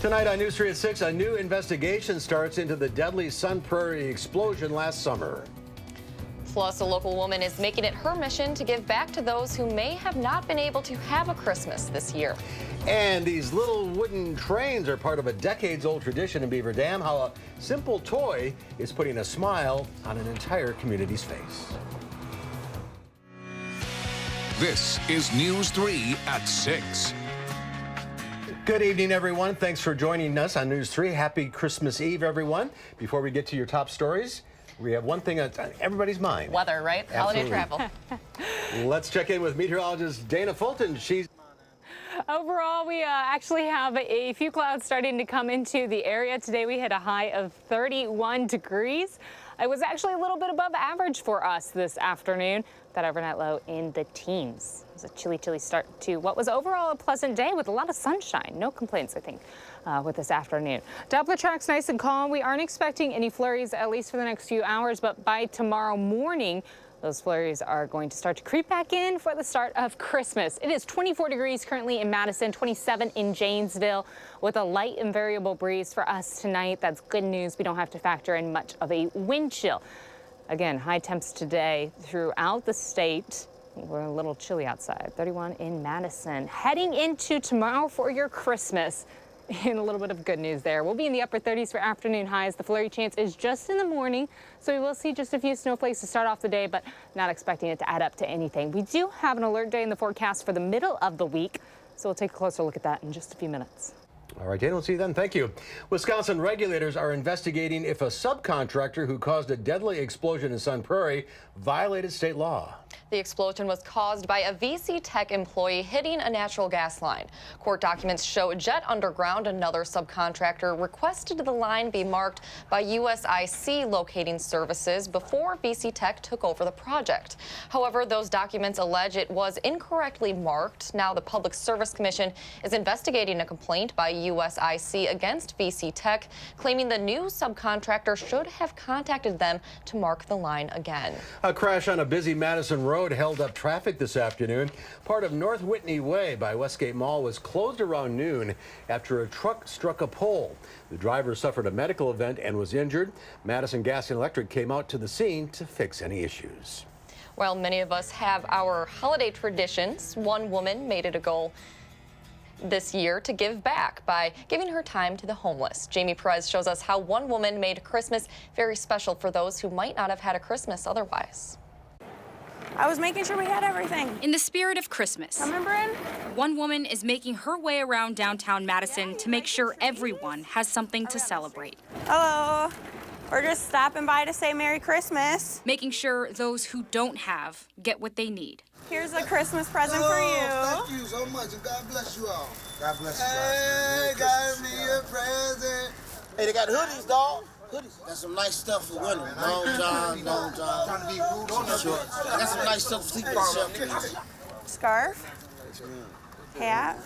Tonight on News 3 at 6, a new investigation starts into the deadly Sun Prairie explosion last summer. Plus, a local woman is making it her mission to give back to those who may have not been able to have a Christmas this year. And these little wooden trains are part of a decades-old tradition in Beaver Dam, how a simple toy is putting a smile on an entire community's face. This is News 3 at 6. Good evening, everyone. Thanks for joining us on News 3. Happy Christmas Eve, everyone. Before we get to your top stories, we have one thing on everybody's mind. Weather, right? Absolutely. Holiday travel. Let's check in with meteorologist Dana Fulton. Overall, we actually have a few clouds starting to come into the area. Today we hit a high of 31 degrees. It was actually a little bit above average for us this afternoon. That overnight low in the teens. It was a chilly start to what was overall a pleasant day with a lot of sunshine. No complaints, I think, with this afternoon. Doppler track's nice and calm. We aren't expecting any flurries, at least for the next few hours, but by tomorrow morning, those flurries are going to start to creep back in for the start of Christmas. It is 24 degrees currently in Madison, 27 in Janesville, with a light and variable breeze for us tonight. That's good news. We don't have to factor in much of a wind chill. Again, high temps today throughout the state. We're a little chilly outside. 31 in Madison. Heading into tomorrow for your Christmas. And a little bit of good news there. We'll be in the upper 30s for afternoon highs. The flurry chance is just in the morning, so we will see just a few snowflakes to start off the day, but not expecting it to add up to anything. We do have an alert day in the forecast for the middle of the week, so we'll take a closer look at that in just a few minutes. All right, Dana, we'll see you then. Thank you. Wisconsin regulators are investigating if a subcontractor who caused a deadly explosion in Sun Prairie violated state law. The explosion was caused by a VC Tech employee hitting a natural gas line. Court documents show Jet Underground, another subcontractor, requested the line be marked by USIC locating services before VC Tech took over the project. However, those documents allege it was incorrectly marked. Now the Public Service Commission is investigating a complaint by USIC against VC Tech, claiming the new subcontractor should have contacted them to mark the line again. A crash on a busy Madison road held up traffic this afternoon. Part of North Whitney Way by Westgate Mall was closed around noon after a truck struck a pole. The driver suffered a medical event and was injured. Madison Gas and Electric came out to the scene to fix any issues. While many of us have our holiday traditions, one woman made it a goal this year to give back by giving her time to the homeless. Jamie Perez shows us how one woman made Christmas very special for those who might not have had a Christmas otherwise. I was making sure we had everything. In the spirit of Christmas, Remember, Bryn? one woman is making her way around downtown Madison to make sure everyone has something to celebrate. Hello. We're just stopping by to say Merry Christmas. Making sure those who don't have get what they need. Here's a Christmas present for you. Thank you so much, and God bless you all. God bless you guys. Hey, got me a present. Hey, they got hoodies, dog. Hoodies. That's some nice stuff for winter. Long john. Trying to be rude on the short. I got some nice stuff for sleeping yourself. Scarf. Hat.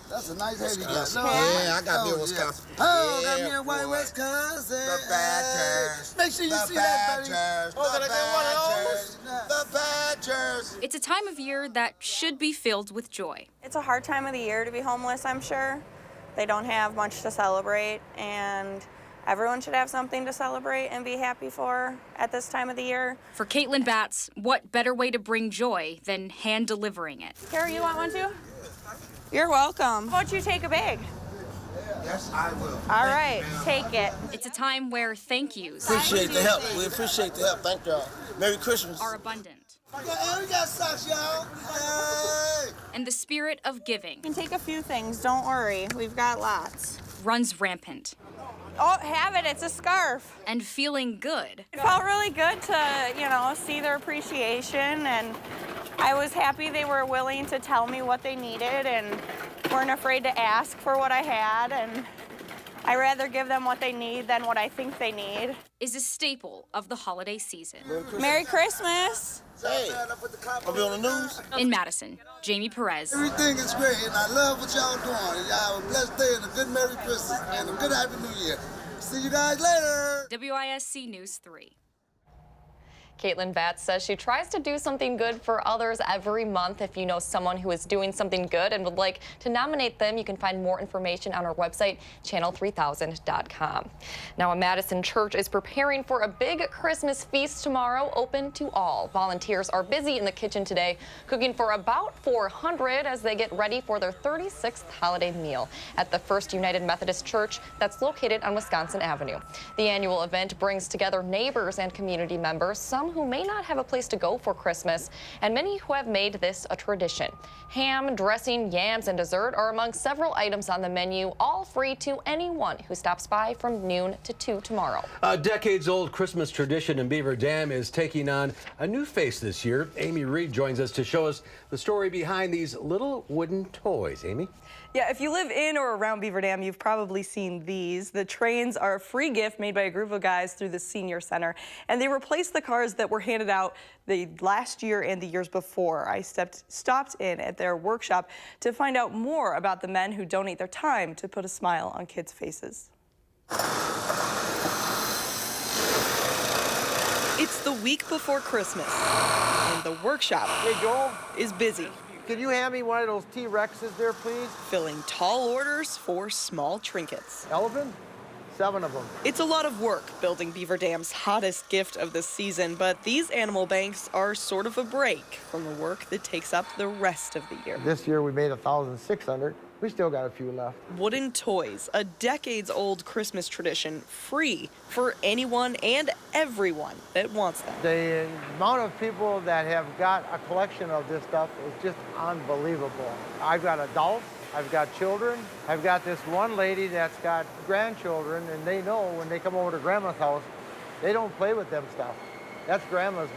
That's a nice hat you got. Yeah, I got me a Wisconsin. Oh, got me a white Wisconsin. The Badgers. Make sure you see that, buddy. Oh, did I get one of those? The Badgers. It's a time of year that should be filled with joy. It's a hard time of the year to be homeless, I'm sure. They don't have much to celebrate, and everyone should have something to celebrate and be happy for at this time of the year. For Caitlin Batts, what better way to bring joy than hand delivering it? Carrie, you want one too? You're welcome. How about you take a bag? Yes, I will. All right, take it. It's a time where thank yous Appreciate the help. We appreciate the help. Thank y'all. Merry Christmas. are abundant. We got socks, y'all. Hey. And the spirit of giving You can take a few things, don't worry. We've got lots. runs rampant. Oh, have it, it's a scarf. And feeling good It felt really good to, see their appreciation, and I was happy they were willing to tell me what they needed and weren't afraid to ask for what I had, and I'd rather give them what they need than what I think they need. is a staple of the holiday season. Merry Christmas. Hey, I'll be on the news. In Madison, Jamie Perez, Everything is great, and I love what y'all doing. Y'all have a blessed day and a good Merry Christmas and a good Happy New Year. See you guys later. WISC News 3. Caitlin Batts says she tries to do something good for others every month. If you know someone who is doing something good and would like to nominate them, you can find more information on our website, channel3000.com. Now, a Madison church is preparing for a big Christmas feast tomorrow, open to all. Volunteers are busy in the kitchen today, cooking for about 400 as they get ready for their 36th holiday meal at the First United Methodist Church that's located on Wisconsin Avenue. The annual event brings together neighbors and community members, some who may not have a place to go for Christmas, and many who have made this a tradition. Ham, dressing, yams, and dessert are among several items on the menu, all free to anyone who stops by from noon to 2 tomorrow. A decades-old Christmas tradition in Beaver Dam is taking on a new face this year. Amy Reed joins us to show us the story behind these little wooden toys. Amy? Yeah, if you live in or around Beaver Dam, you've probably seen these. The trains are a free gift made by a group of guys through the Senior Center, and they replace the cars that were handed out the last year and the years before. I stopped in at their workshop to find out more about the men who donate their time to put a smile on kids' faces. It's the week before Christmas, and the workshop is busy. Can you hand me one of those T-Rexes there, please? Filling tall orders for small trinkets. Elephant? 7 of them. It's a lot of work building Beaver Dam's hottest gift of the season, but these animal banks are sort of a break from the work that takes up the rest of the year. This year we made 1,600. We still got a few left. Wooden toys, a decades-old Christmas tradition, free for anyone and everyone that wants them. The amount of people that have got a collection of this stuff is just unbelievable. I've got adults, I've got children, I've got this one lady that's got grandchildren, and they know when they come over to Grandma's house, they don't play with them stuff. That's Grandma's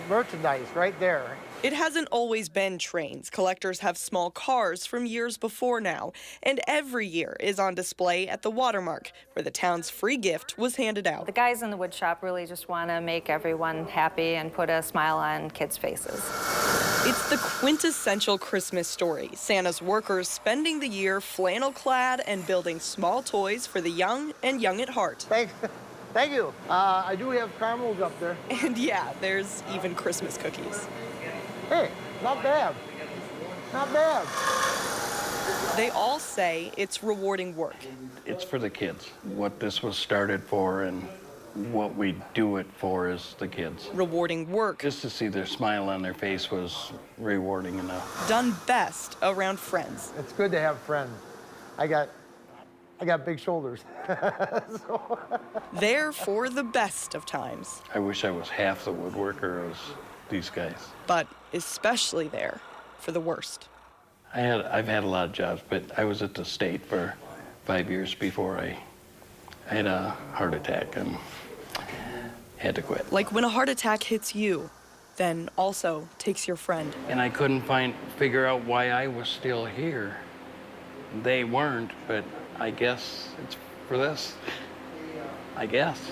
merchandise right there. It hasn't always been trains. Collectors have small cars from years before now, and every year is on display at the Watermark, where the town's free gift was handed out. The guys in the wood shop really just want to make everyone happy and put a smile on kids' faces. It's the quintessential Christmas story. Santa's workers spending the year flannel-clad and building small toys for the young and young at heart. Thank you. I do have caramels up there. And yeah, there's even Christmas cookies. Hey, not bad. Not bad. They all say it's rewarding work. It's for the kids. What this was started for and what we do it for is the kids. Rewarding work. Just to see their smile on their face was rewarding enough. Done best around friends. It's good to have friends. I got big shoulders. There for the best of times. I wish I was half the woodworker as these guys. But especially there for the worst. I've had a lot of jobs, but I was at the state for 5 years before I had a heart attack and had to quit. Like when a heart attack hits you, then also takes your friend. And I couldn't figure out why I was still here. They weren't, but I guess it's for this. I guess.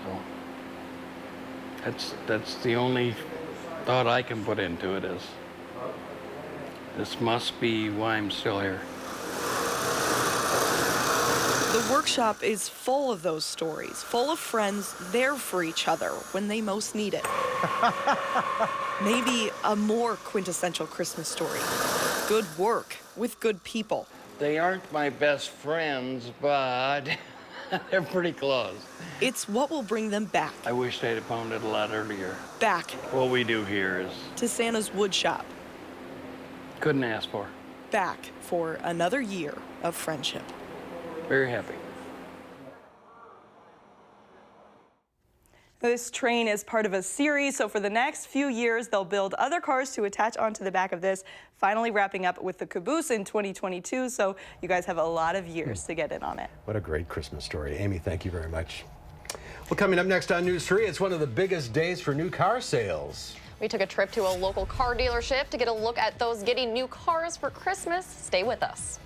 So that's the only thought I can put into it is this must be why I'm still here. The workshop is full of those stories, full of friends there for each other when they most need it. Maybe a more quintessential Christmas story. Good work with good people. They aren't my best friends, but they're pretty close. It's what will bring them back. I wish they'd have found it a lot earlier. Back. What we do here is... to Santa's wood shop. Couldn't ask for. Back for another year of friendship. Very happy. This train is part of a series, so for the next few years, they'll build other cars to attach onto the back of this, finally wrapping up with the caboose in 2022, so you guys have a lot of years to get in on it. What a great Christmas story. Amy, thank you very much. Well, coming up next on News 3, it's one of the biggest days for new car sales. We took a trip to a local car dealership to get a look at those getting new cars for Christmas. Stay with us.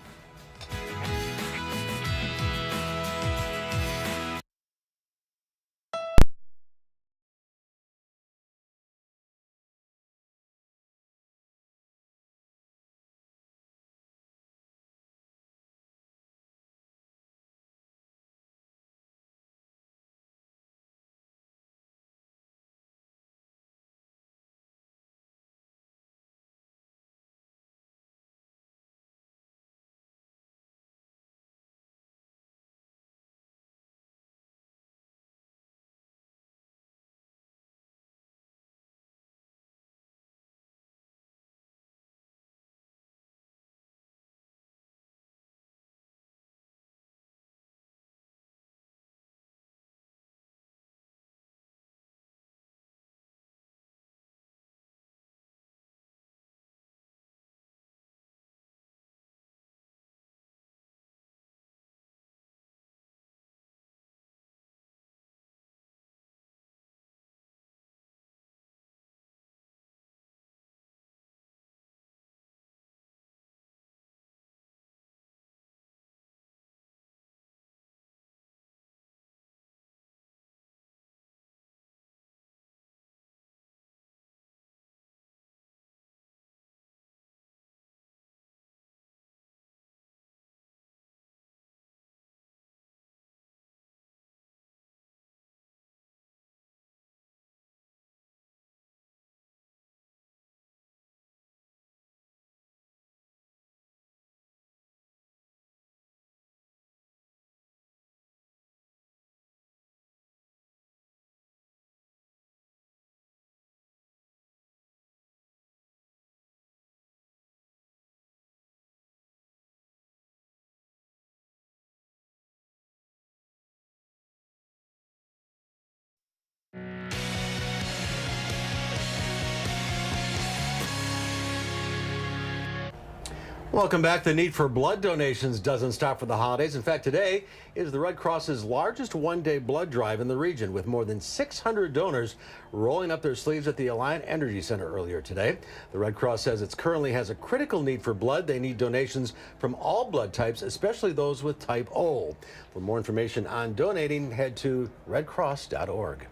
Welcome back. The need for blood donations doesn't stop for the holidays. In fact, today is the Red Cross's largest one-day blood drive in the region, with more than 600 donors rolling up their sleeves at the Alliant Energy Center earlier today. The Red Cross says it currently has a critical need for blood. They need donations from all blood types, especially those with type O. For more information on donating, head to redcross.org.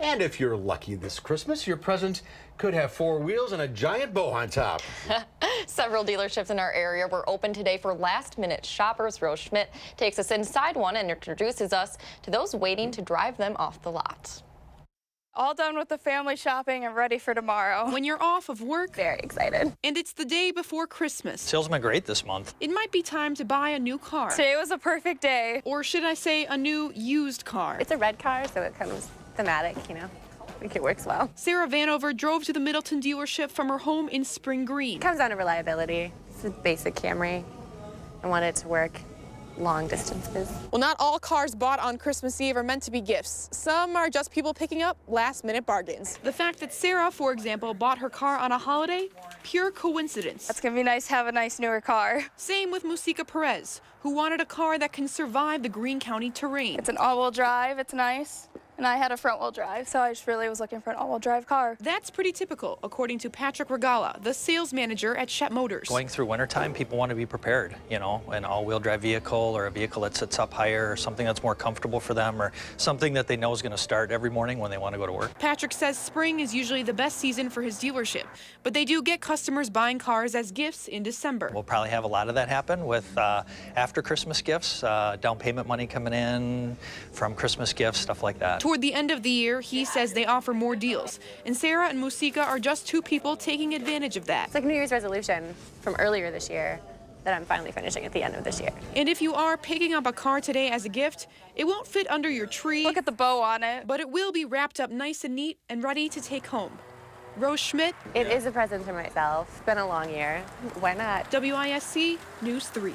And if you're lucky this Christmas, your present could have 4 wheels and a giant bow on top. Several dealerships in our area were open today for last-minute shoppers. Rose Schmidt takes us inside one and introduces us to those waiting to drive them off the lot. All done with the family shopping and ready for tomorrow. When you're off of work, Very excited. and it's the day before Christmas, Sales have been great this month. it might be time to buy a new car. Today was a perfect day. Or should I say a new used car? It's a red car, so it comes thematic, you know. I think it works well. Sarah Vanover drove to the Middleton dealership from her home in Spring Green. It comes down to reliability. It's a basic Camry. I want it to work long distances. Well, not all cars bought on Christmas Eve are meant to be gifts. Some are just people picking up last-minute bargains. The fact that Sarah, for example, bought her car on a holiday, pure coincidence. That's gonna be nice to have a nice newer car. Same with Musica Perez, who wanted a car that can survive the Greene County terrain. It's an all-wheel drive, it's nice. And I had a front-wheel drive, so I just really was looking for an all-wheel drive car. That's pretty typical, according to Patrick Regala, the sales manager at Shep Motors. Going through wintertime, people want to be prepared, you know, an all-wheel drive vehicle or a vehicle that sits up higher or something that's more comfortable for them or something that they know is going to start every morning when they want to go to work. Patrick says spring is usually the best season for his dealership, but they do get customers buying cars as gifts in December. We'll probably have a lot of that happen with after Christmas gifts, down payment money coming in from Christmas gifts, stuff like that. Toward the end of the year, he says they offer more deals, and Sarah and Musica are just 2 people taking advantage of that. It's like a New Year's resolution from earlier this year that I'm finally finishing at the end of this year. And if you are picking up a car today as a gift, it won't fit under your tree. Look at the bow on it. But it will be wrapped up nice and neat and ready to take home. Rose Schmidt. It is a present for myself. It's been a long year. Why not? WISC News 3.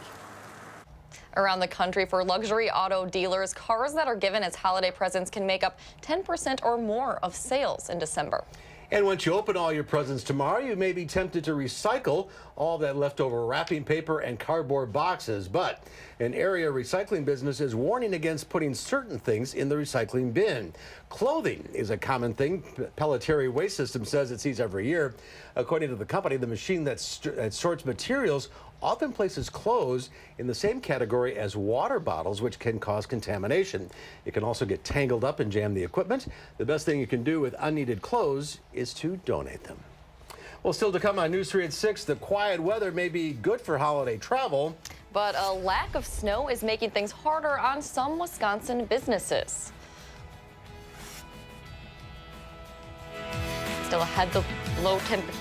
Around the country, for luxury auto dealers, cars that are given as holiday presents can make up 10% or more of sales in December. And once you open all your presents tomorrow, you may be tempted to recycle all that leftover wrapping paper and cardboard boxes. But an area recycling business is warning against putting certain things in the recycling bin. Clothing is a common thing. Pelletary Waste System says it sees every year. According to the company, the machine that sorts materials often places clothes in the same category as water bottles, which can cause contamination. It can also get tangled up and jam the equipment. The best thing you can do with unneeded clothes is to donate them. Well, still to come on News 3 at 6, the quiet weather may be good for holiday travel, but a lack of snow is making things harder on some Wisconsin businesses. Still ahead, the low temperature.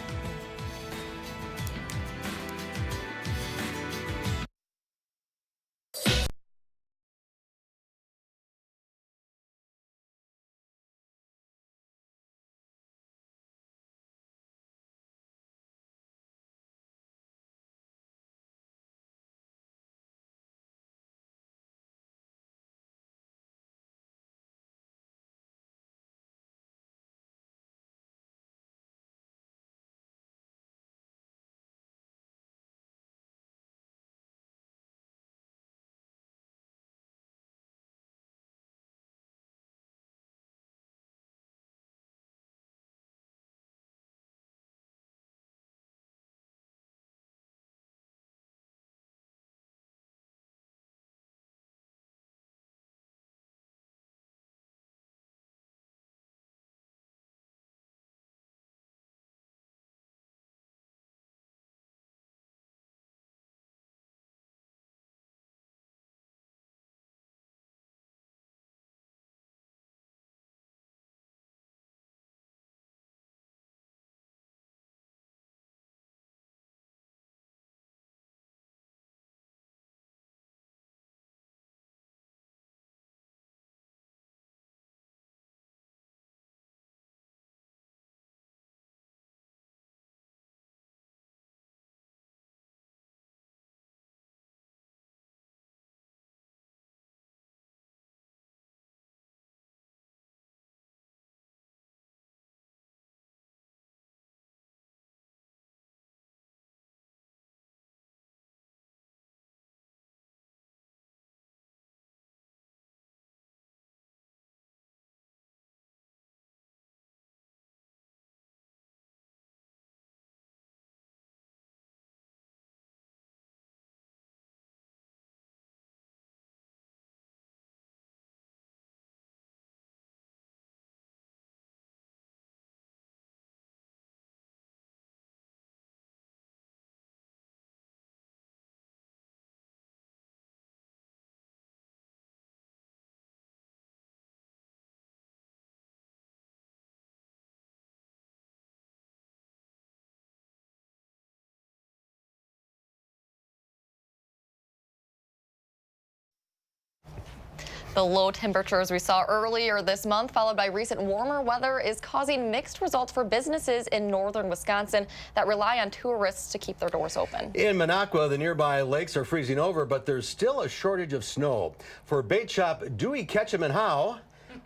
The low temperatures we saw earlier this month, followed by recent warmer weather, is causing mixed results for businesses in northern Wisconsin that rely on tourists to keep their doors open. In Minocqua, the nearby lakes are freezing over, but there's still a shortage of snow. For bait shop Dewey Ketchum and Howe,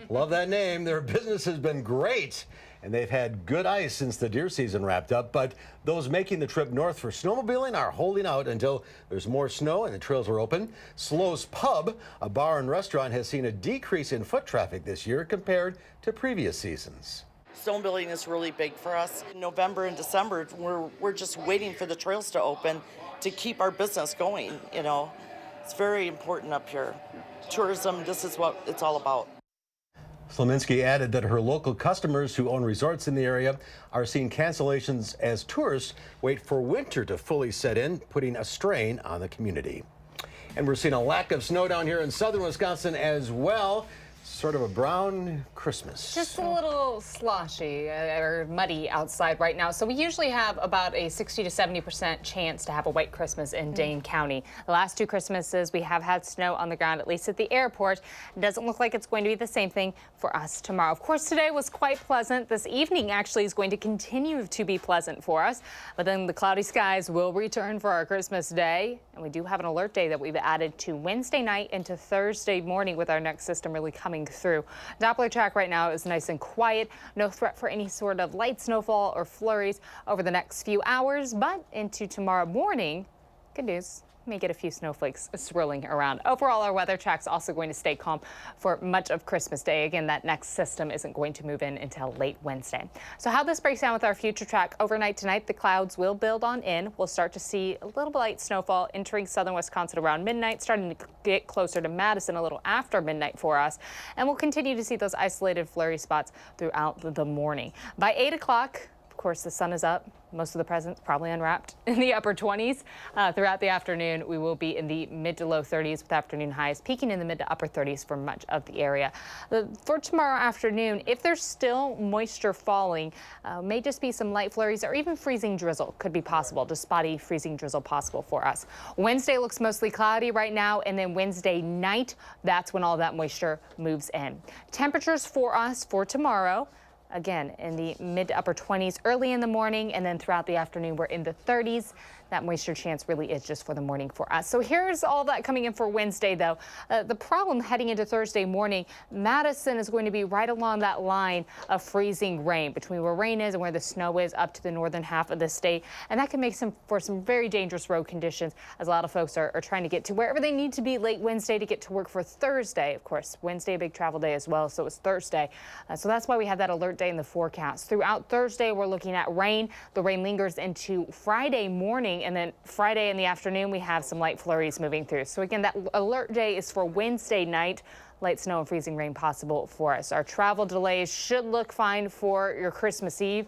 love that name, their business has been great. And they've had good ice since the deer season wrapped up, but those making the trip north for snowmobiling are holding out until there's more snow and the trails are open. Slow's Pub, a bar and restaurant, has seen a decrease in foot traffic this year compared to previous seasons. Snowmobiling is really big for us. In November and December, we're just waiting for the trails to open to keep our business going, you know. It's very important up here. Tourism, this is what it's all about. Slominski added that her local customers who own resorts in the area are seeing cancellations as tourists wait for winter to fully set in, putting a strain on the community. And we're seeing a lack of snow down here in southern Wisconsin as well. Sort of a brown Christmas. Just a little sloshy or muddy outside right now. So we usually have about a 60 to 70% chance to have a white Christmas in Dane County. The last two Christmases we have had snow on the ground, at least at the airport. It doesn't look like it's going to be the same thing for us tomorrow. Of course, today was quite pleasant. This evening actually is going to continue to be pleasant for us. But then the cloudy skies will return for our Christmas day. And we do have an alert day that we've added to Wednesday night into Thursday morning with our next system really coming through. Doppler track right now is nice and quiet. No threat for any sort of light snowfall or flurries over the next few hours, but into tomorrow morning, good news. May get a few snowflakes swirling around. Overall, our weather track's also going to stay calm for much of Christmas Day. Again, that next system isn't going to move in until late Wednesday. So how this breaks down with our future track overnight tonight, the clouds will build on in. We'll start to see a little light snowfall entering southern Wisconsin around midnight, starting to get closer to Madison a little after midnight for us. And we'll continue to see those isolated flurry spots throughout the morning. By 8 o'clock, of course, the sun is up. Most of the presents probably unwrapped in the upper 20s. Throughout the afternoon, we will be in the mid to low 30s with afternoon highs peaking in the mid to upper 30s for much of the area. For tomorrow afternoon, if there's still moisture falling, may just be some light flurries or even freezing drizzle could be possible, just spotty freezing drizzle possible for us. Wednesday looks mostly cloudy right now, and then Wednesday night, that's when all that moisture moves in. Temperatures for us for tomorrow, again, in the mid to upper 20s early in the morning, and then throughout the afternoon, we're in the 30s. That moisture chance really is just for the morning for us. So here's all that coming in for Wednesday, though. The problem heading into Thursday morning, Madison is going to be right along that line of freezing rain between where rain is and where the snow is up to the northern half of the state. And that can make for some very dangerous road conditions as a lot of folks are trying to get to wherever they need to be late Wednesday to get to work for Thursday. Of course, Wednesday, a big travel day as well, so it's Thursday. So that's why we have that alert day in the forecast. Throughout Thursday, we're looking at rain. The rain lingers into Friday morning, and then Friday in the afternoon, we have some light flurries moving through. So again, that alert day is for Wednesday night. Light snow and freezing rain possible for us. Our travel delays should look fine for your Christmas Eve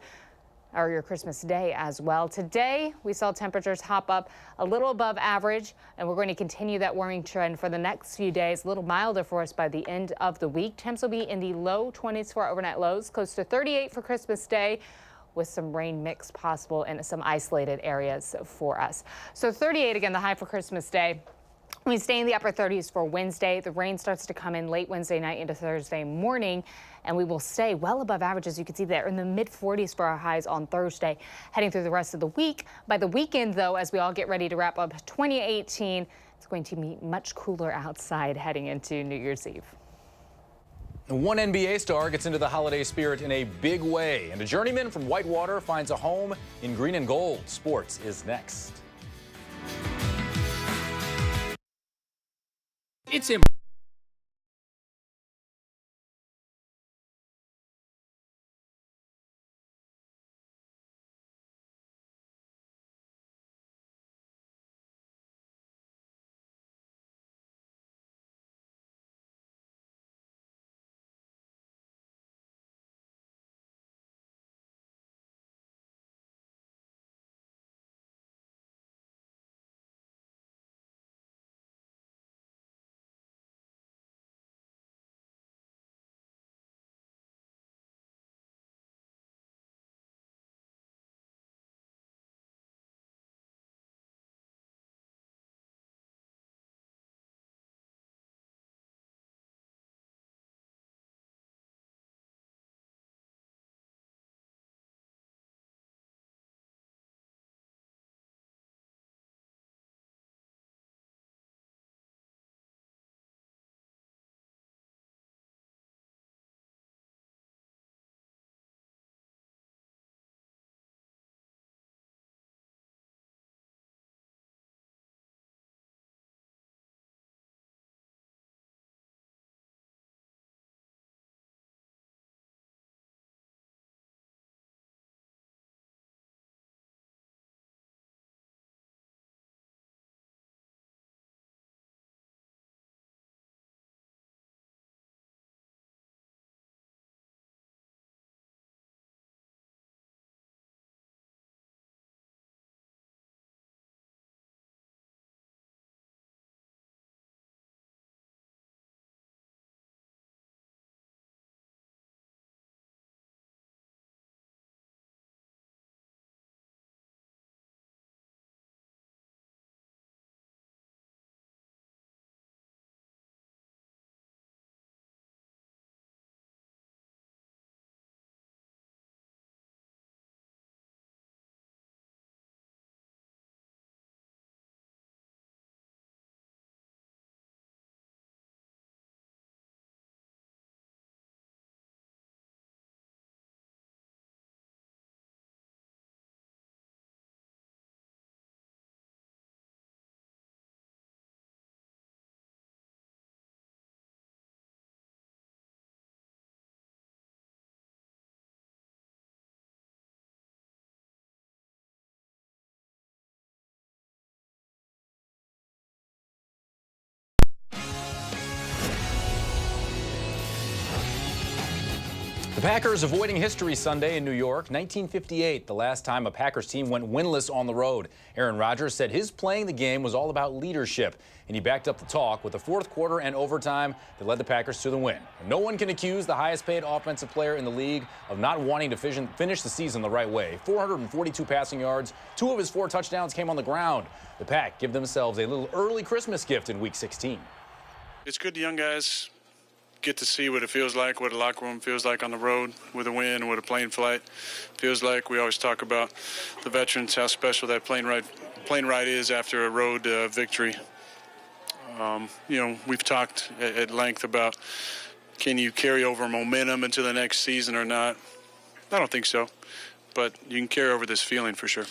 or your Christmas Day as well. Today, we saw temperatures hop up a little above average, and we're going to continue that warming trend for the next few days. A little milder for us by the end of the week. Temps will be in the low 20s for our overnight lows, close to 38 for Christmas Day, with some rain mix possible in some isolated areas for us. So 38 again, the high for Christmas Day. We stay in the upper 30s for Wednesday. The rain starts to come in late Wednesday night into Thursday morning, and we will stay well above average, as you can see there, in the mid 40s for our highs on Thursday, heading through the rest of the week. By the weekend, though, as we all get ready to wrap up 2018, it's going to be much cooler outside heading into New Year's Eve. One NBA star gets into the holiday spirit in a big way, and a journeyman from Whitewater finds a home in green and gold. Sports is next. It's The Packers avoiding history Sunday in New York. 1958, the last time a Packers team went winless on the road. Aaron Rodgers said his playing the game was all about leadership, and he backed up the talk with the fourth quarter and overtime that led the Packers to the win. No one can accuse the highest-paid offensive player in the league of not wanting to finish the season the right way. 442 passing yards, 2 of his 4 touchdowns came on the ground. The Pack give themselves a little early Christmas gift in Week 16. It's good the young guys get to see what it feels like, what a locker room feels like on the road with a win, what a plane flight feels like. We always talk about the veterans, how special that plane ride is after a road victory. We've talked at length about can you carry over momentum into the next season or not. I don't think so, but you can carry over this feeling for sure.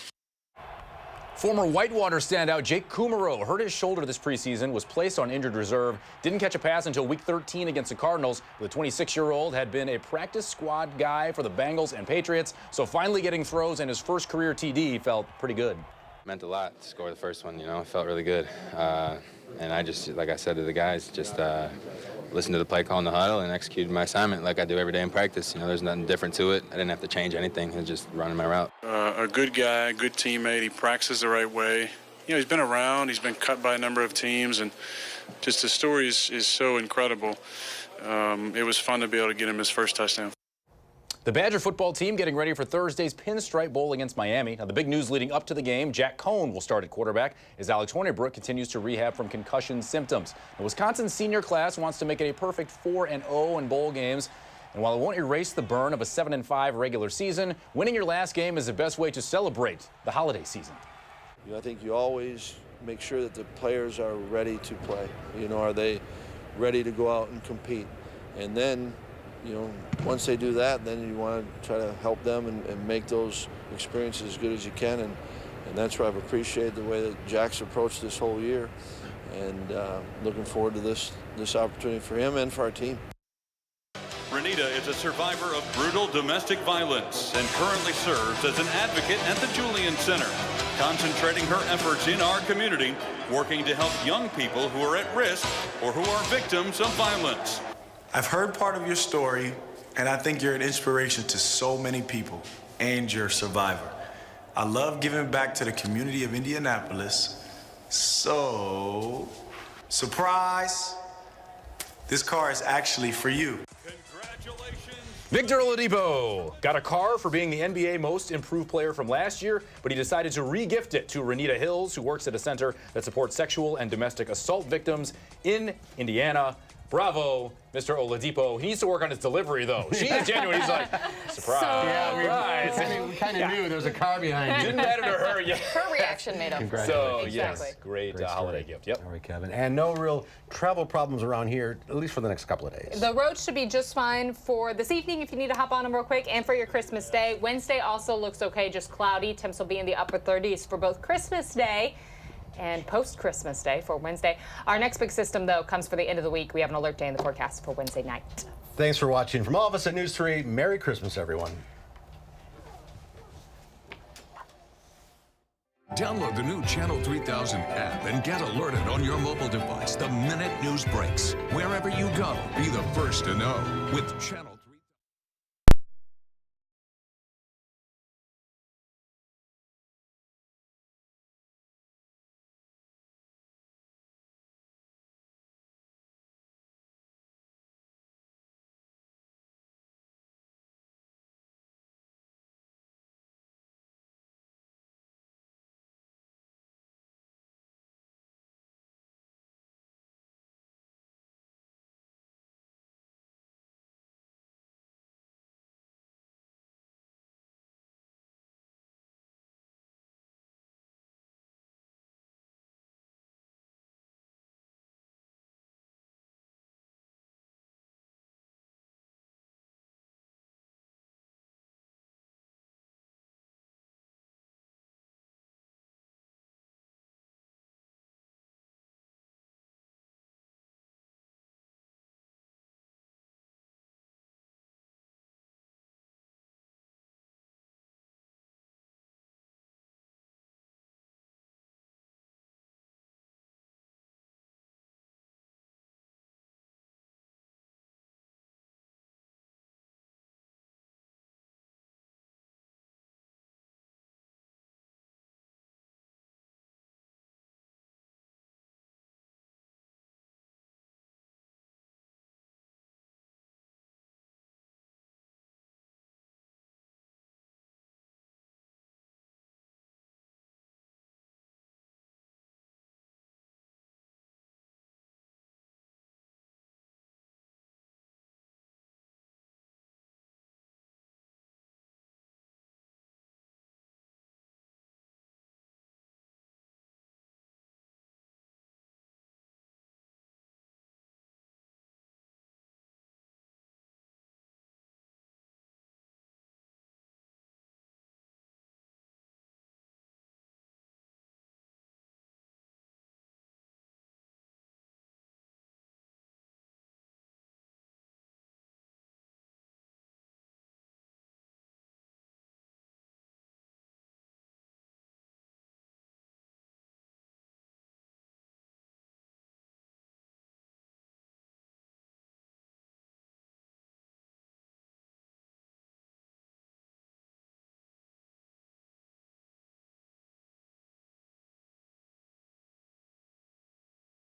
Former Whitewater standout Jake Kumaro hurt his shoulder this preseason, was placed on injured reserve, didn't catch a pass until Week 13 against the Cardinals. The 26-year-old had been a practice squad guy for the Bengals and Patriots, so finally getting throws and his first career TD felt pretty good. Meant a lot to score the first one, it felt really good. And I just, like I said to the guys, just listened to the play call in the huddle and executed my assignment like I do every day in practice. There's nothing different to it. I didn't have to change anything. It was just running my route. A good guy, good teammate. He practices the right way. He's been around. He's been cut by a number of teams, and just the story is so incredible. It was fun to be able to get him his first touchdown. The Badger football team getting ready for Thursday's Pinstripe Bowl against Miami. Now, the big news leading up to the game, Jack Cohn will start at quarterback as Alex Hornibrook continues to rehab from concussion symptoms. The Wisconsin senior class wants to make it a perfect 4-0 in bowl games. And while it won't erase the burn of a 7-5 regular season, winning your last game is the best way to celebrate the holiday season. I think you always make sure that the players are ready to play. Are they ready to go out and compete? And then, once they do that, then you want to try to help them and make those experiences as good as you can. And that's where I've appreciated the way that Jack's approached this whole year. And looking forward to this opportunity for him and for our team. Renita is a survivor of brutal domestic violence and currently serves as an advocate at the Julian Center, concentrating her efforts in our community, working to help young people who are at risk or who are victims of violence. I've heard part of your story, and I think you're an inspiration to so many people, and you're a survivor. I love giving back to the community of Indianapolis. So, surprise, this car is actually for you. Victor Oladipo got a car for being the NBA Most Improved Player from last year, but he decided to re-gift it to Renita Hills, who works at a center that supports sexual and domestic assault victims in Indiana. Bravo, Mr. Oladipo. He needs to work on his delivery, though. She is genuine. He's like, surprise. We kind of knew there was a car behind it. Didn't matter to her yet. Her reaction made up for it. So, Exactly. yes, great holiday gift. Yep. All right, Kevin. And no real travel problems around here, at least for the next couple of days. The road should be just fine for this evening if you need to hop on them real quick, and for your Christmas Day. Wednesday also looks okay, just cloudy. Temps will be in the upper 30s for both Christmas Day and post-Christmas Day for Wednesday. Our next big system, though, comes for the end of the week. We have an alert day in the forecast for Wednesday night. Thanks for watching. From all of us at News 3, Merry Christmas, everyone. Download the new Channel 3000 app and get alerted on your mobile device the minute news breaks. Wherever you go, be the first to know with Channel